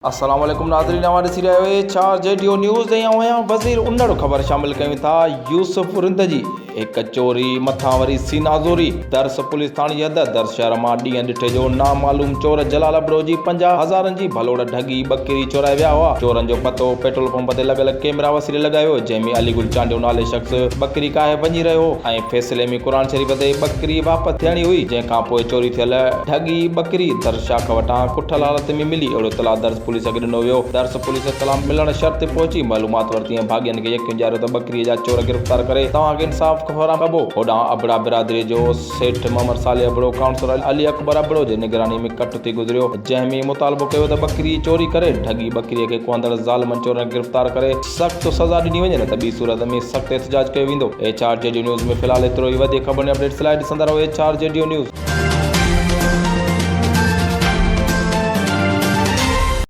अस्सलाम वालेकुम नाज़रीन, हमारे ॾिसी रहियो आहे 4 JDO न्यूज़ ऐं आहियां वज़ीर उन्नड़। ख़बर शामिल कयूं था। यूसुफ रिंदजी हिकु चोरी मथां वरी सीनाज़ोरी। दर्स पुलिस थाणे जी हद दर्स शहर मां ॾींहं ॾिठे जो नामालूम चोर जलाल अबड़ो जी 50,000 जी भलोड़ ठगी बकरी चोराए विया हुआ। चोरनि जो पतो पेट्रोल पंप ते लॻल कैमरा वसीले लॻायो, जंहिंमें अलीगुल चांडियो नाले शख़्स बकरी काहे वञी रहियो हो ऐं फ़ैसिले में क़ुर शरीफ़ ते बकरी वापसि थियणी हुई, जंहिंखां पोइ चोरी थियल ठगी बकरी दर्स शाख वटां कुठल हालत में मिली। अहिड़ो इतला दर्स पुलिस खे ॾिनो वियो। दर्स पुलिस इतला मिलण शर्त पहुची मालूमात वरिती ऐं भाॻियनि खे यकीन ॾियारियो त बकरीअ जा चोर गिरफ़्तार करे तव्हांखे इंसाफ़ फराहम कबो। होॾां अबड़ा बिरादरी जो सेठ मोहम्मद साले अबड़ो काउंसलर अली अकबर अबड़ो जे निगरानी में कट थी गुज़रियो, जंहिंमें मुतालबो कयो त बकरी चोरी करे ठगी बकरीअ खे कुहंदड़ ज़ालिमनि चोरनि गिरफ़्तार करे सख़्त सज़ा ॾिनी वञे, न त ॿी सूरत में सख़्त एहतिजाज कयो वेंदो। 4 JDO न्यूज़ में फ़िलहाल एतिरो ई। वधीक ख़बरुनि अपडेट्स लाइ ॾिसंदा रहो 4 JDO न्यूज़।